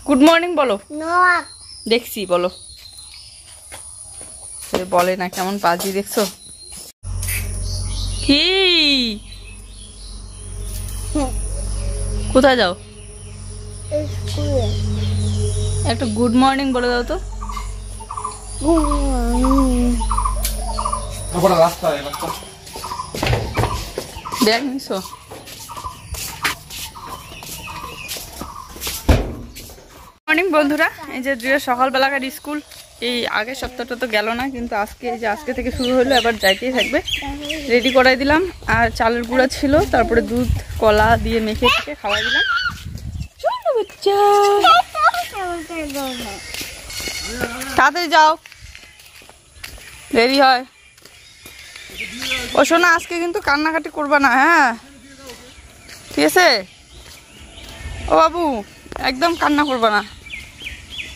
Good morning বলো। দেখছি বলো। বলে না কেমন পাজি দেখছো কি? কোথায় যাও? একটা গুড মর্নিং বলে দাও তো। ব্যাগ নিছো? মর্নিং বন্ধুরা, এই যে জুয়ের সকালবেলাকার স্কুল। এই আগের সপ্তাহটা তো গেল না, কিন্তু আজকে থেকে শুরু হলো, এবার যাইতেই থাকবে। রেডি করাই দিলাম, আর চালের গুঁড়া ছিল, তারপরে দুধ কলা দিয়ে মেখে থেকে খাওয়াই দিলাম। চলো বাচ্চা, তাড়াতাড়ি যাও, দেরি হয়। ও শোনা, আজকে কিন্তু কান্নাকাটি করবা না, হ্যাঁ ঠিক আছে? ও বাবু, একদম কান্না করবা না,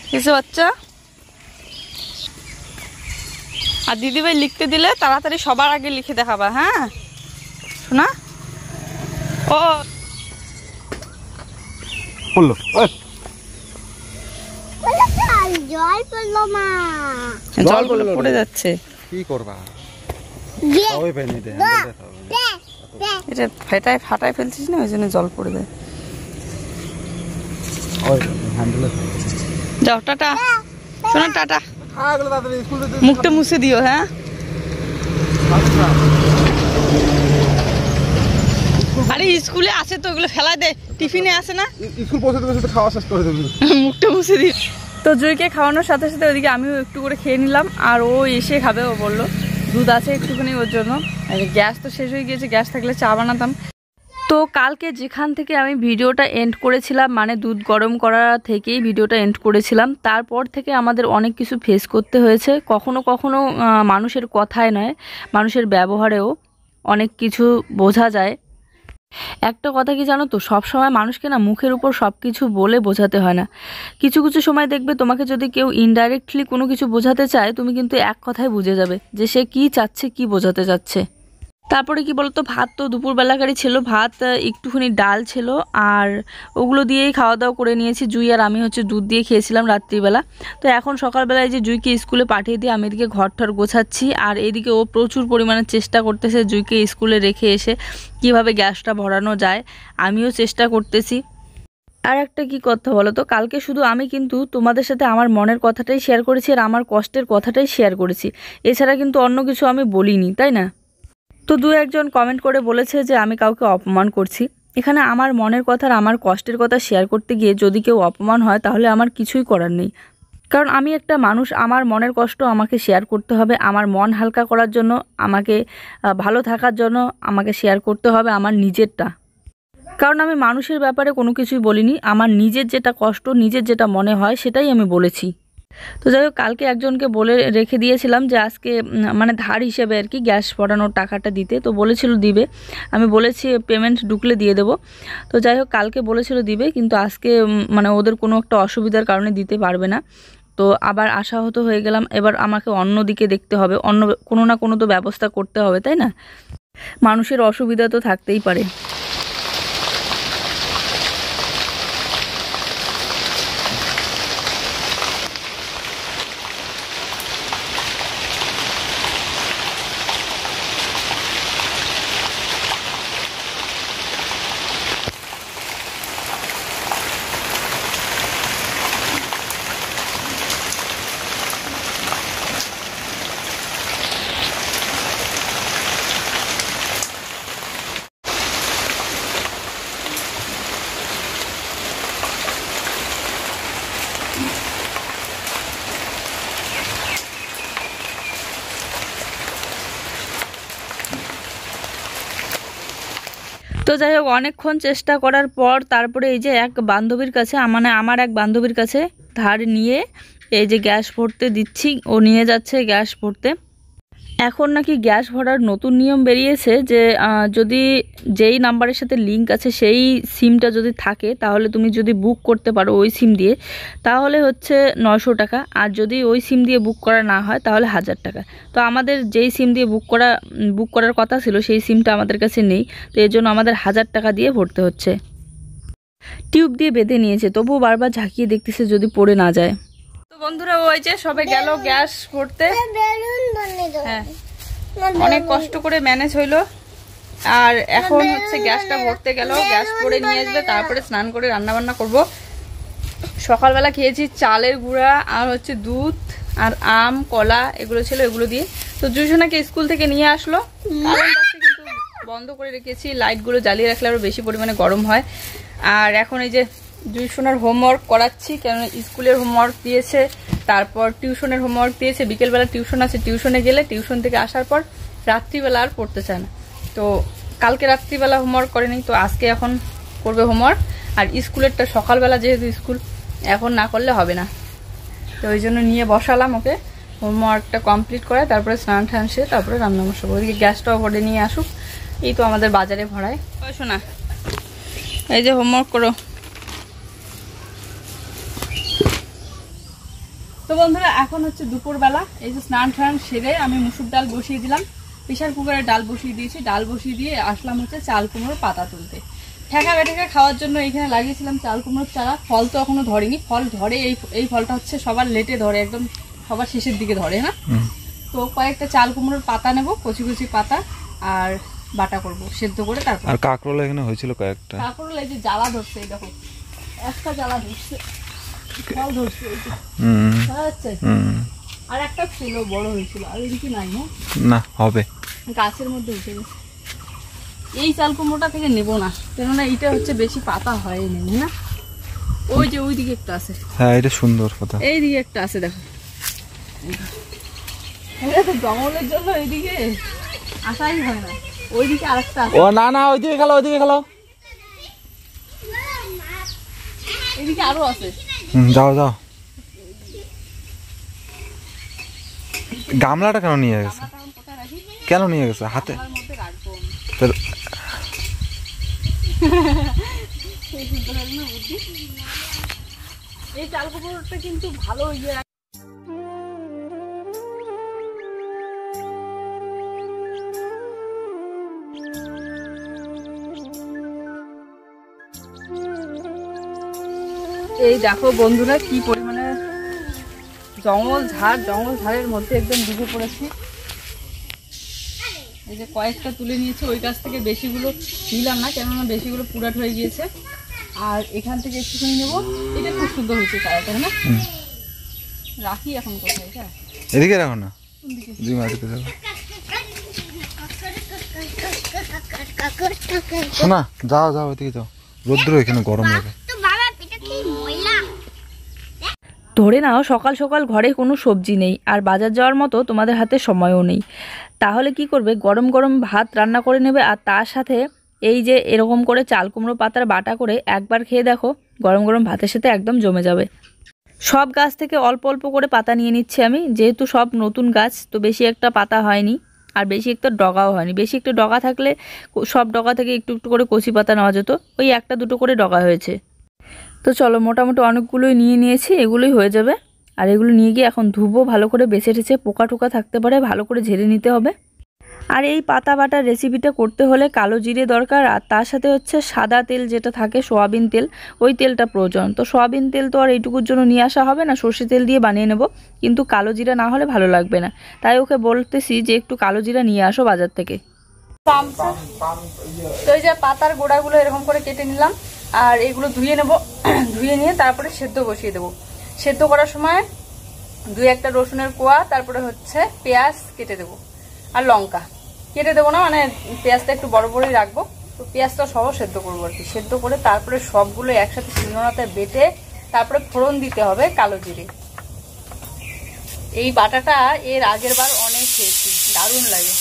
ঠিক আছে বাচ্চা? আর দিদিভাই লিখতে দিলে তাড়াতাড়ি সবার আগে লিখে দেখাবা, হ্যাঁ শোনা? ও পড়লো, জল পড়ে যাচ্ছে, কি করবা? এটা ফাটায় ফেলছিস না, ওই জন্য জল পড়ে যায়। যাও, টাটা শোনা, টাটা। মুখটা মুছে দিও, হ্যাঁ? আরে স্কুলে আছে তো, ওগুলো ফেলা দে, টিফিনে আছে না? স্কুল পৌঁছাতে খাওয়া শেষ করে দেবে। মুখটা মুছে দিও। তো জুইকে খাওয়ানোর সাথে সাথে ওইদিকে আমিও একটু করে খেয়ে নিলাম, আর ও এসে খাবে। ও বললো দুধ আছে একটুখানি ওর জন্য। গ্যাস তো শেষ হয়ে গিয়েছে, গ্যাস থাকলে চা বানাতাম। তো কালকে যেখান থেকে আমি ভিডিওটা এন্ড করেছিলাম, মানে দুধ গরম করা থেকেই ভিডিওটা এন্ড করেছিলাম, তারপর থেকে আমাদের অনেক কিছু ফেস করতে হয়েছে। কখনো কখনো মানুষের কথায় নয়, মানুষের ব্যবহারেও অনেক কিছু বোঝা যায়। একটা কথা কি জানো তো, সব সময় মানুষকে না মুখের উপর সব কিছু বলে বোঝাতে হয় না। কিছু কিছু সময় দেখবে তোমাকে যদি কেউ ইনডাইরেক্টলি কোনো কিছু বোঝাতে চায়, তুমি কিন্তু এক কথায় বুঝে যাবে যে সে কী চাচ্ছে, কী বোঝাতে চাচ্ছে। তারপরে কি বলতো, ভাত তো দুপুরবেলাকারই ছিল, ভাত একটুখানি ডাল ছিল, আর ওগুলো দিয়েই খাওয়া দাওয়া করে নিয়েছি। জুই আর আমি হচ্ছে দুধ দিয়ে খেয়েছিলাম রাত্রিবেলা। তো এখন সকালবেলায় যে জুইকে স্কুলে পাঠিয়ে দিয়ে আমি এদিকে ঘর গোছাচ্ছি, আর এদিকে ও প্রচুর পরিমাণে চেষ্টা করতেছে জুইকে স্কুলে রেখে এসে কিভাবে গ্যাসটা ভরানো যায়। আমিও চেষ্টা করতেছি। আর একটা কি কথা বলো তো, কালকে শুধু আমি কিন্তু তোমাদের সাথে আমার মনের কথাটাই শেয়ার করেছি, আর আমার কষ্টের কথাটাই শেয়ার করেছি, এছাড়া কিন্তু অন্য কিছু আমি বলিনি, তাই না? তো দু একজন কমেন্ট করে বলেছে যে আমি কাউকে অপমান করছি। এখানে আমার মনের কথা আর আমার কষ্টের কথা শেয়ার করতে গিয়ে যদি কেউ অপমান হয়, তাহলে আমার কিছুই করার নেই। কারণ আমি একটা মানুষ, আমার মনের কষ্ট আমাকে শেয়ার করতে হবে। আমার মন হালকা করার জন্য, আমাকে ভালো থাকার জন্য আমাকে শেয়ার করতে হবে আমার নিজেরটা। কারণ আমি মানুষের ব্যাপারে কোনো কিছুই বলিনি, আমার নিজের যেটা কষ্ট, নিজের যেটা মনে হয় সেটাই আমি বলেছি। তো যাই হোক, কালকে একজনকে বলে রেখে দিয়েছিলাম যে আজকে মানে ধার হিসেবে আর কি গ্যাস ভরানোর টাকাটা দিতে। তো বলেছিল দিবে, আমি বলেছি পেমেন্ট ঢুকলে দিয়ে দেবো। তো যাই হোক, কালকে বলেছিল দিবে, কিন্তু আজকে মানে ওদের কোনো একটা অসুবিধার কারণে দিতে পারবে না। তো আবার আশাহত হয়ে গেলাম। এবার আমাকে অন্য দিকে দেখতে হবে, অন্য কোনো না কোনো তো ব্যবস্থা করতে হবে, তাই না? মানুষের অসুবিধা তো থাকতেই পারে। তো যাই হোক, অনেকক্ষণ চেষ্টা করার পর তারপরে এই যে এক বান্ধবীর কাছে, মানে আমার এক বান্ধবীর কাছে ধার নিয়ে এই যে গ্যাস ভরতে দিচ্ছি। ও নিয়ে যাচ্ছে গ্যাস ভরতে। এখন নাকি গ্যাস ভরার নতুন নিয়ম বেরিয়েছে যে যদি যেই নাম্বারের সাথে লিঙ্ক আছে সেই সিমটা যদি থাকে, তাহলে তুমি যদি বুক করতে পারো ওই সিম দিয়ে, তাহলে হচ্ছে 900 টাকা। আর যদি ওই সিম দিয়ে বুক করা না হয়, তাহলে 1000 টাকা। তো আমাদের যেই সিম দিয়ে বুক করার কথা ছিল, সেই সিমটা আমাদের কাছে নেই। তো এর জন্য আমাদের 1000 টাকা দিয়ে ভরতে হচ্ছে। টিউব দিয়ে বেঁধে নিয়েছে, তবুও বারবার ঝাঁকিয়ে দেখতেছে যদি পড়ে না যায়। তো বন্ধুরা ওই যে সবে গেল গ্যাস ভরতে। হ্যাঁ, অনেক কষ্ট করে ম্যানেজ হইলো। আর এখন হচ্ছে গ্যাসটা ভরতে গেল, গ্যাস ভরে নিয়ে আসবে, তারপরে স্নান করে রান্না বান্না করব। সকালবেলা খেয়েছি চালের গুঁড়া আর হচ্ছে দুধ আর আম কলা এগুলো ছিল, এগুলো দিয়ে। তো জুইসোনাকে স্কুল থেকে নিয়ে আসলো, কিন্তু বন্ধ করে রেখেছি, লাইটগুলো জ্বালিয়ে রাখলে আরো বেশি পরিমাণে গরম হয়। আর এখন এই যে জুইসোনার হোমওয়ার্ক করাচ্ছি, কেননা স্কুলের হোমওয়ার্ক দিয়েছে, তারপর টিউশনের হোমওয়ার্ক দিয়েছে। বিকেলবেলা টিউশন আছে, টিউশনে গেলে টিউশন থেকে আসার পর রাত্রিবেলা আর পড়তে চায় না। তো কালকে রাত্রিবেলা হোমওয়ার্ক করেনি, তো আজকে এখন করবে হোমওয়ার্ক। আর স্কুলেরটা সকালবেলা যেহেতু স্কুল, এখন না করলে হবে না, তো ওই জন্য নিয়ে বসালাম ওকে, হোমওয়ার্কটা কমপ্লিট করে তারপরে স্নান টান সেরে তারপরে রান্না বসাবো। ওইদিকে গ্যাসটাও ভরে নিয়ে আসুক, এই তো আমাদের বাজারে ভরায়। শোনা, এই যে হোমওয়ার্ক করো। তো বন্ধুরা এখন হচ্ছে দুপুরবেলা, এই যে স্নান টান সেরে আমি মুসুর ডাল বসিয়ে দিলাম, প্রেশার কুকারে ডাল বসিয়ে দিয়েছি। ডাল বসিয়ে দিয়ে আসলাম হচ্ছে চাল কুমড়োর পাতা তুলতে। ঠেকা বেঠেকা খাওয়ার জন্য এখানে লাগিয়েছিলাম চাল কুমড়োর চারা। ফল তো এখনো ধরেনি, ফল ধরে, এই ফলটা হচ্ছে সবার লেটে ধরে, একদম সবার শেষের দিকে ধরে না। তো কয়েকটা চাল কুমড়োর পাতা নেব, কচি কচি পাতা, আর বাটা করব সেদ্ধ করে। তারপর আর কাঁকরোলা এখানে হয়েছিল কয়েকটা। কাঁকরোলা এই যে জ্বালা ধরছে, এই দেখো একটা জ্বালা ধরছে, ফল ধরছে, আর একটা ছিল বড় হয়েছিল, আর এদিকে নাই না, হবে গাছের মধ্যে উঠে গেছে। এই চাল কুমড়োটা থেকে নেব না, কেননা এইটা হচ্ছে বেশি পাতা হয়নি না। ওই যে ওইদিকে একটা আছে, হ্যাঁ এটা সুন্দর পাতা, এইদিকে একটা আছে দেখো। এটা তো জঙ্গলের জন্য এইদিকে আসাই হয় না, ওইদিকে আরেকটা আছে। ও না না, ওইদিকে খেলো, ওইদিকে খেলো, এদিকে আরো আছে। যাও যাও। গামলাটা কেন নিয়ে গেছে? কেন নিয়ে গেছে হাতে? এই চাল কুমড়োটা কিন্তু ভালো ইয়ে। এই দেখো বন্ধুরা কি পরিমাণে জঙ্গল ঝাড়ের মধ্যে একদম ডুবে পড়েছি। এই যে কয়েকটা তুলে নিয়েছি, ওই গাছ থেকে বেশিগুলো নিলাম না, কেননা বেশিগুলো পুরাট হয়ে গিয়েছে। আর এখান থেকে একটুখানি নেবো, এটা খুব সুন্দর হচ্ছে চারাটা না। রাখি এখন কোথায়? এটা এদিকে রাখো না, শোনা, যাও যাও ওইদিকে যাও, রোদ্র এখানে গরম লাগে। ধরে নাও সকাল সকাল ঘরে কোনো সবজি নেই, আর বাজার যাওয়ার মতো তোমাদের হাতে সময়ও নেই, তাহলে কি করবে? গরম গরম ভাত রান্না করে নেবে, আর তার সাথে এই যে এরকম করে চাল কুমড়ো পাতার বাটা করে একবার খেয়ে দেখো, গরম গরম ভাতের সাথে একদম জমে যাবে। সব গাছ থেকে অল্প অল্প করে পাতা নিয়ে নিচ্ছি আমি, যেহেতু সব নতুন গাছ, তো বেশি একটা পাতা হয়নি, আর বেশি একটা ডগাও হয়নি। বেশি একটু ডগা থাকলে সব ডগা থেকে একটু একটু করে কচি পাতা নেওয়া যেত, ওই একটা দুটো করে ডগা হয়েছে। তো চলো, মোটামুটি অনেকগুলোই নিয়ে নিয়েছি, এগুলোই হয়ে যাবে। আর এগুলো নিয়ে গিয়ে এখন ধুবো ভালো করে, বেছে টেছে পোকা টোকা থাকতে পারে, ভালো করে ঝেড়ে নিতে হবে। আর এই পাতা বাটার রেসিপিটা করতে হলে কালো জিরে দরকার, আর তার সাথে হচ্ছে সাদা তেল যেটা থাকে, সোয়াবিন তেল, ওই তেলটা প্রয়োজন। তো সোয়াবিন তেল তো আর এইটুকুর জন্য নিয়ে আসা হবে না, সর্ষে তেল দিয়ে বানিয়ে নেব, কিন্তু কালো জিরা না হলে ভালো লাগবে না। তাই ওকে বলতেছি যে একটু কালো জিরা নিয়ে আসো বাজার থেকে। তো এই যে পাতার গোড়াগুলো এরকম করে কেটে নিলাম, আর এগুলো ধুয়ে নেব, ধুয়ে নিয়ে তারপরে সেদ্ধ বসিয়ে দেবো। সেদ্ধ করার সময় 2-1টা রসুনের কোয়া, তারপরে হচ্ছে পেঁয়াজ কেটে দেবো, আর লঙ্কা কেটে দেবো না, মানে পেঁয়াজটা একটু বড় বড়ই রাখবো। তো পেঁয়াজটা সহ সেদ্ধ করবো আর কি। সেদ্ধ করে তারপরে সবগুলো একসাথে শিলনোড়াতে বেটে তারপরে ফোড়ন দিতে হবে কালো জিরে। এই বাটাটা এর আগের বার অনেক খেয়েছি, দারুণ লাগে।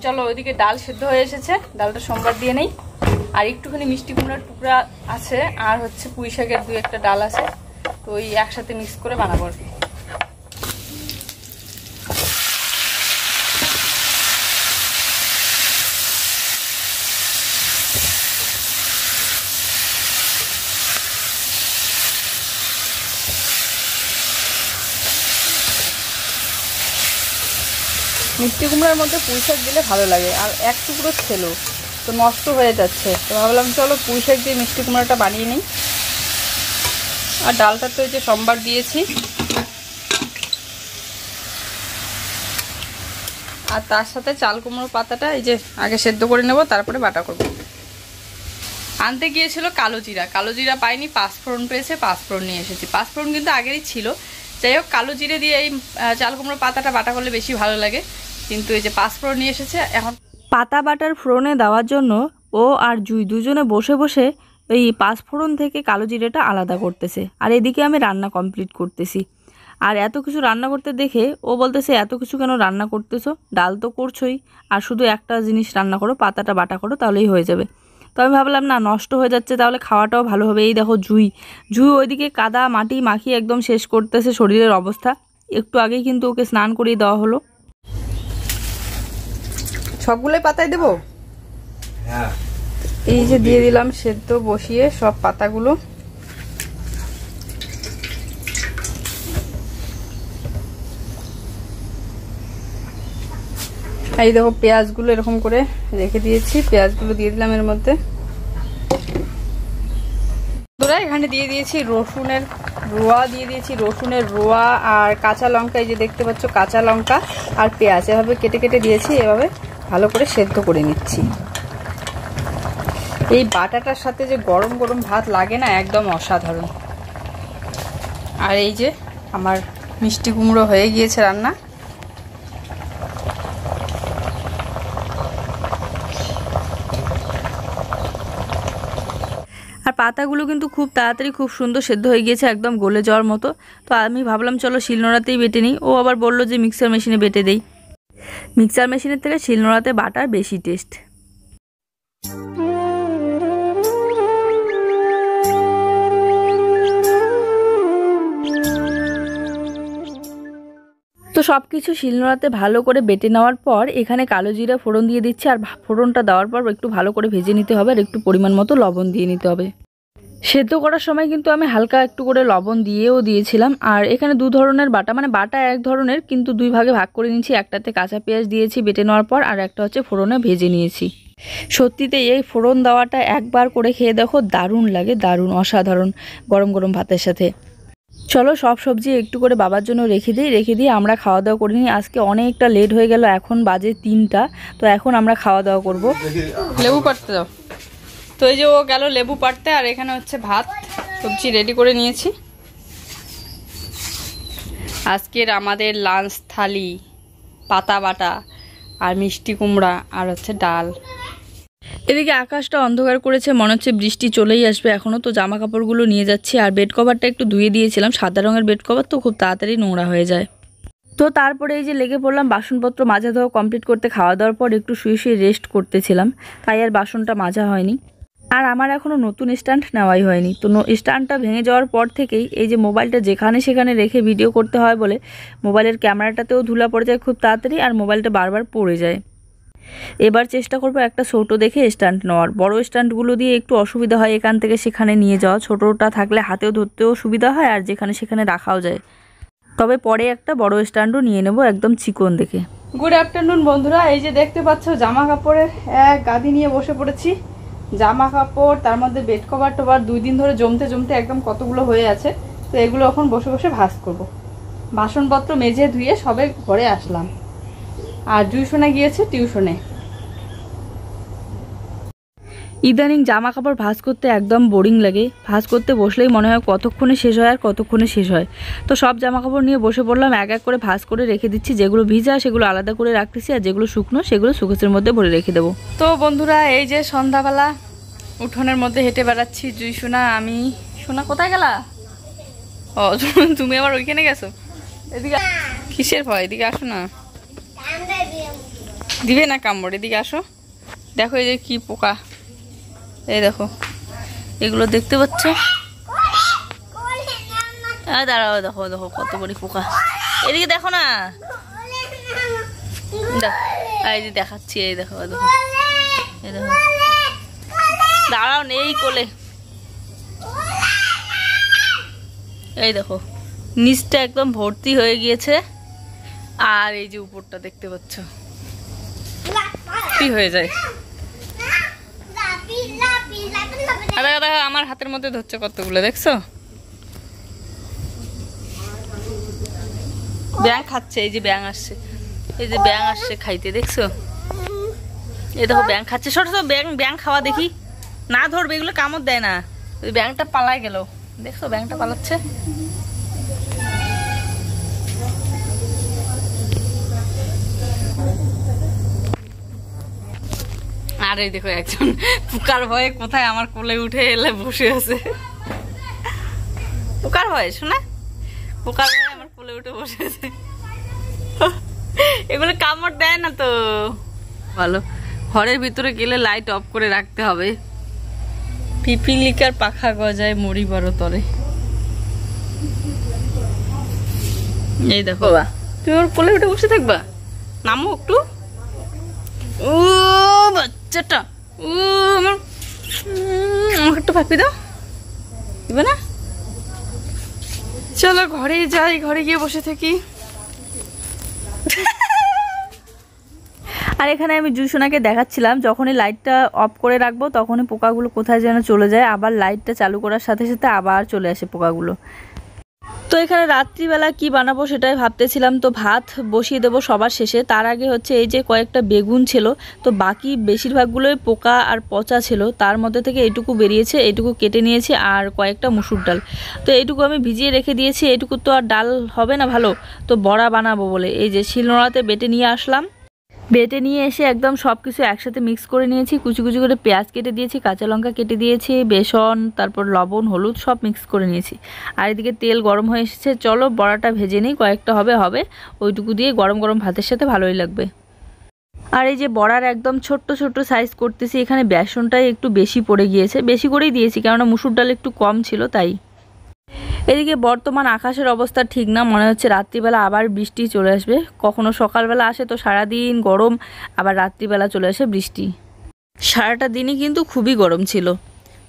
চলো, ওইদিকে ডাল সেদ্ধ হয়ে এসেছে, ডালটা সোমবার দিয়ে নেই। আর একটুখানি মিষ্টি কুমড়ার টুকরা আছে, আর হচ্ছে পুঁই শাকের 2-1টা ডাল আছে, তো ওই একসাথে মিক্স করে বানাবো আর কি। মিষ্টি কুমড়ার মধ্যে পুঁই শাক দিলে ভালো লাগে, আর এক টুকরো ছিল, তো তো নষ্ট হয়ে যাচ্ছে। তো ভাবলাম চলো পুঁই শাক দিয়ে মিষ্টি কুমড়াটা বানিয়ে নিই। আর ডালটা তো এই যে সোমবার দিয়েছি, আর তার সাথে চাল কুমড়ো পাতাটা এই যে আগে সেদ্ধ করে নেব, তারপরে বাটা করব। আনতে গিয়েছিল কালো জিরা, কালো জিরা পাইনি, পাঁচফোড়ন পেয়েছে, পাঁচফোড়ন নিয়ে এসেছি। পাঁচফোড়ন কিন্তু আগেরই ছিল, যাই হোক কালো জিরে দিয়ে এই চাল কুমড়ো পাতাটা বাটা করলে বেশি ভালো লাগে। কিন্তু এই যে পাঁচফোড়ন নিয়ে এসেছে। এখন পাতা বাটার ফোড়নে দেওয়ার জন্য ও আর জুই দুজনে বসে বসে এই পাঁচফোড়ন থেকে কালো জিরেটা আলাদা করতেছে, আর এদিকে আমি রান্না কমপ্লিট করতেছি। আর এত কিছু রান্না করতে দেখে ও বলতেছে এত কিছু কেন রান্না করতেছো, ডাল তো করছোই, আর শুধু একটা জিনিস রান্না করো, পাতাটা বাটা করো, তাহলেই হয়ে যাবে। তো আমি ভাবলাম না, নষ্ট হয়ে যাচ্ছে, তাহলে খাওয়াটাও ভালো হবে। এই দেখো জুই ওইদিকে কাদা মাটি মাখিয়ে একদম শেষ করতেছে শরীরের অবস্থা। একটু আগেই কিন্তু ওকে স্নান করিয়ে দেওয়া হলো। সবগুলোই পাতায় দেবো। হ্যাঁ, এই যে দিয়ে দিলাম সেদ্ধ বসিয়ে সব পাতাগুলো। এই দেখো পেঁয়াজগুলো এরকম করে রেখে দিয়েছি, পেঁয়াজগুলো দিয়ে দিলাম এর মধ্যে। এখানে দিয়ে দিয়েছি রসুনের রোয়া, দিয়ে দিয়েছি রসুনের রোয়া আর কাঁচা লঙ্কা, এই যে দেখতে পাচ্ছ কাঁচা লঙ্কা আর পেঁয়াজ এভাবে কেটে কেটে দিয়েছি। এভাবে ভালো করে সেদ্ধ করে নিচ্ছি। এই বাটাটার সাথে যে গরম গরম ভাত লাগে না, একদম অসাধারণ। আর এই যে আমার মিষ্টি কুমড়ো হয়ে গিয়েছে রান্না। আর পাতাগুলো কিন্তু খুব তাড়াতাড়ি খুব সুন্দর সেদ্ধ হয়ে গিয়েছে, একদম গলে যাওয়ার মতো। তো আমি ভাবলাম চলো শিলনোড়াতেই বেটে নিই। ও আবার বললো যে মিক্সার মেশিনে বেটে দেই। মিক্সার মেশিনের থেকে শিলনোড়াতে বাটার বেশি টেস্ট। তো সব কিছু শিলনোড়াতে ভালো করে বেটে নেওয়ার পর এখানে কালো জিরা ফোড়ন দিয়ে দিচ্ছি। আর ফোড়নটা দেওয়ার পর একটু ভালো করে ভেজে নিতে হবে, আর একটু পরিমাণ মতো লবণ দিয়ে নিতে হবে। সেদ্ধ করার সময় কিন্তু আমি হালকা একটু করে লবণ দিয়েও দিয়েছিলাম। আর এখানে দু ধরনের বাটা, মানে বাটা এক ধরনের কিন্তু দুই ভাগে ভাগ করে নিয়েছি। একটাতে কাঁচা পেঁয়াজ দিয়েছি বেটে নেওয়ার পর, আর একটা হচ্ছে ফোড়নে ভেজে নিয়েছি। সত্যিতে এই ফোড়ন দেওয়াটা একবার করে খেয়ে দেখো, দারুণ লাগে, দারুণ অসাধারণ গরম গরম ভাতের সাথে। চলো সব সবজি একটু করে বাবার জন্য রেখে দিয়ে আমরা খাওয়া দাওয়া করে নিই। আজকে অনেকটা লেট হয়ে গেল, এখন বাজে 3টা। তো এখন আমরা খাওয়া দাওয়া করব। লেবু পাড়তে দাও। তো এই যে ও গেল লেবু পাড়তে, আর এখানে হচ্ছে ভাত সবজি রেডি করে নিয়েছি। আজকের আমাদের লাঞ্চ থালি পাতা বাটা আর মিষ্টি কুমড়া আর হচ্ছে ডাল। এদিকে আকাশটা অন্ধকার করেছে, মনে হচ্ছে বৃষ্টি চলেই আসবে এখনও। তো জামা কাপড়গুলো নিয়ে যাচ্ছি। আর বেড কভারটা একটু ধুয়ে দিয়েছিলাম, সাদা রঙের বেড কভার তো খুব তাড়াতাড়ি নোংরা হয়ে যায়। তো তারপরে এই যে লেগে পড়লাম বাসনপত্র মাজা ধোয়া কমপ্লিট করতে। খাওয়া দাওয়ার পর একটু শুয়ে শুয়ে রেস্ট করতেছিলাম, তাই আর বাসনটা মাজা হয়নি। আর আমার এখনও নতুন স্ট্যান্ড নেওয়াই হয়নি। তো স্ট্যান্ডটা ভেঙে যাওয়ার পর থেকেই এই যে মোবাইলটা যেখানে সেখানে রেখে ভিডিও করতে হয় বলে মোবাইলের ক্যামেরাটাতেও ধুলা পড়ে যায় খুব তাড়াতাড়ি, আর মোবাইলটা বারবার পড়ে যায়। এবার চেষ্টা করবো একটা ছোটো দেখে স্ট্যান্ড নেওয়ার। বড় স্ট্যান্ডগুলো দিয়ে একটু অসুবিধা হয় এখান থেকে সেখানে নিয়ে যাওয়া, ছোটোটা থাকলে হাতেও ধরতেও সুবিধা হয় আর যেখানে সেখানে রাখাও যায়। তবে পরে একটা বড় স্ট্যান্ডও নিয়ে নেব একদম চিকন দেখে। গুড আফটারনুন বন্ধুরা, এই যে দেখতে পাচ্ছ জামা কাপড়ের এক গাদি নিয়ে বসে পড়েছি। জামা কাপড়, তার মধ্যে বেড কভার টোভার 2 দিন ধরে জমতে জমতে একদম কতগুলো হয়ে আছে। তো এগুলো এখন বসে বসে ভাঁজ করব। বাসনপত্র মেজে ধুয়ে সবে ঘরে আসলাম। আর টিউশনে গিয়েছে টিউশনে। ইদানিং জামা কাপড় ভাঁজ করতে একদম বোরিং লাগে। ভাঁজ করতে বসলেই মনে হয় কতক্ষণে শেষ হয় আর কতক্ষণে শেষ হয়। তো সব জামা কাপড় নিয়ে বসে পড়লাম, এক এক করে ভাঁজ করে রেখে দিচ্ছি। যেগুলো ভিজা সেগুলো আলাদা করে রাখতেছি, আর যেগুলো শুকনো সেগুলো শুকোসের মধ্যে ভরে রেখে দেবো। তো বন্ধুরা এই যে সন্ধ্যাবেলা উঠোনের মধ্যে হেঁটে বেড়াচ্ছি। জুই সোনা, আমি সোনা কোথায় গেলা? ও তুমি আবার ওইখানে গেছো? এদিকে কিসের ভয়? এদিকে আসো না। দিবে না কামড়, এদিকে আসো। দেখো এই যে কি পোকা, এই দেখো এগুলো দেখতে পাচ্ছ? দাঁড়াও, দেখো দেখো কত বড় পোকা। এদিকে দেখো না, এই যে দেখাচ্ছি, এই দেখো দেখো, এই দেখো। দাঁড়াও, নেই কোলে। এই দেখো নিচটা একদম ভর্তি হয়ে গিয়েছে, আর এই যে উপরটা দেখতে পাচ্ছ কি হয়ে যায়। দেখো দেখো আমার হাতের মধ্যে ধরছে কতগুলো, দেখছো? ব্যাং খাচ্ছে, এই যে ব্যাং আসছে, এই যে ব্যাং আসছে খাইতে, দেখছো? এই দেখো ব্যাং খাচ্ছে, ছোট ছোট ব্যাং। ব্যাং খাওয়া দেখি, না ধরবে, এগুলো কামড় দেয় না। ওই ব্যাংটা পালায় গেল, দেখছো? ব্যাংটা পালাচ্ছে। আর এই দেখো একজন পোকার ভয়ে কোথায় আমার কোলে উঠে এলে বসে আছে। পোকার ভয়ে, শোনা? পোকার ভয়ে আমার কোলে উঠে বসে আছে। এগুলো কামড় দেয় না তো। ভালো, ঘরের ভিতরে গেলে লাইট অফ করে রাখতে হবে। পিপিলিকার পাখা গজায় মরি বড় তরে। এই দেখো, তুমি ওর কোলে উঠে বসে থাকবা? নামো একটু। ও বাচ্চাটা, ও আমাকে একটু পাপি দাও, দিবে না? চলো ঘরে যাই, ঘরে গিয়ে বসে থাকি। আর এখানে আমি জুসোনাকে দেখাচ্ছিলাম, যখনই লাইটটা অফ করে রাখবো তখনই পোকাগুলো কোথায় যেন চলে যায়, আবার লাইটটা চালু করার সাথে সাথে আবার চলে আসে পোকাগুলো। তো এখানে রাত্রিবেলা কি বানাবো সেটাই ভাবতেছিলাম। তো ভাত বসিয়ে দেবো সবার শেষে। তার আগে হচ্ছে এই যে কয়েকটা বেগুন ছিল, তো বাকি বেশিরভাগগুলোই পোকা আর পচা ছিল, তার মধ্যে থেকে এইটুকু বেরিয়েছে, এইটুকু কেটে নিয়েছি। আর কয়েকটা মুসুর ডাল, তো এইটুকু আমি ভিজিয়ে রেখে দিয়েছি। এইটুকু তো আর ডাল হবে না ভালো, তো বড়া বানাবো বলে এই যে শিলনোড়াতে বেটে নিয়ে আসলাম। বেটে নিয়ে এসে একদম সব কিছু একসাথে মিক্স করে নিয়েছি। কুচি কুচি করে পেঁয়াজ কেটে দিয়েছি, কাঁচা লঙ্কা কেটে দিয়েছি, বেসন, তারপর লবণ, হলুদ সব মিক্স করে নিয়েছি। আর এদিকে তেল গরম হয়ে এসেছে, চলো বড়াটা ভেজে নিই। কয়েকটা হবে, ওইটুকু দিয়ে গরম গরম ভাতের সাথে ভালোই লাগবে। আর এই যে বড়ার একদম ছোট্ট ছোট্ট সাইজ করতেছি। এখানে বেসনটাই একটু বেশি পড়ে গিয়েছে, বেশি করেই দিয়েছি কেননা মুসুর ডাল একটু কম ছিল তাই। এদিকে বর্তমান আকাশের অবস্থা ঠিক না, মনে হচ্ছে রাত্রিবেলা আবার বৃষ্টি চলে আসবে। কখনো সকালবেলা আসে তো সারাদিন গরম, আবার রাত্রিবেলা চলে আসে বৃষ্টি। সারাটা দিনই কিন্তু খুবই গরম ছিল।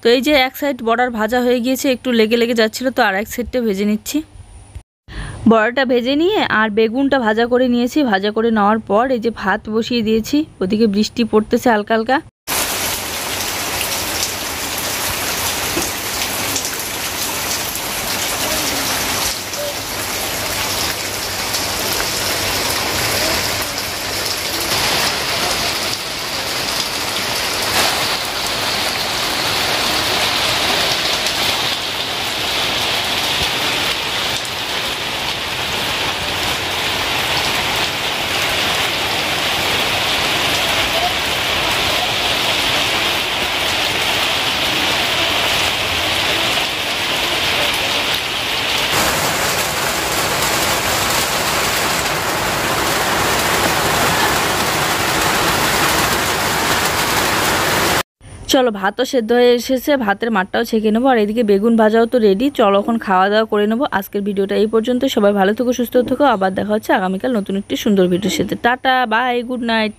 তো এই যে এক সাইড বড়ার ভাজা হয়ে গিয়েছে, একটু লেগে লেগে যাচ্ছিল, তো আর এক সাইডটা ভেজে নিচ্ছি। বড়াটা ভেজে নিয়ে আর বেগুনটা ভাজা করে নিয়েছি। ভাজা করে নেওয়ার পর এই যে ভাত বসিয়ে দিয়েছি, ওদিকে বৃষ্টি পড়তেছে হালকা হালকা। চলো ভাতও সেদ্ধ হয়ে এসেছে, ভাতের মাঠটাও ছেঁকে নেবো। আর এদিকে বেগুন ভাজাও তো রেডি, চলো এখন খাওয়া দাওয়া করে নেবো। আজকের ভিডিওটা এই পর্যন্ত, সবাই ভালো থেকো, সুস্থ থেকো। আবার দেখা হচ্ছে আগামীকাল নতুন একটি সুন্দর ভিডিওর সাথে। Tata, bye, good night.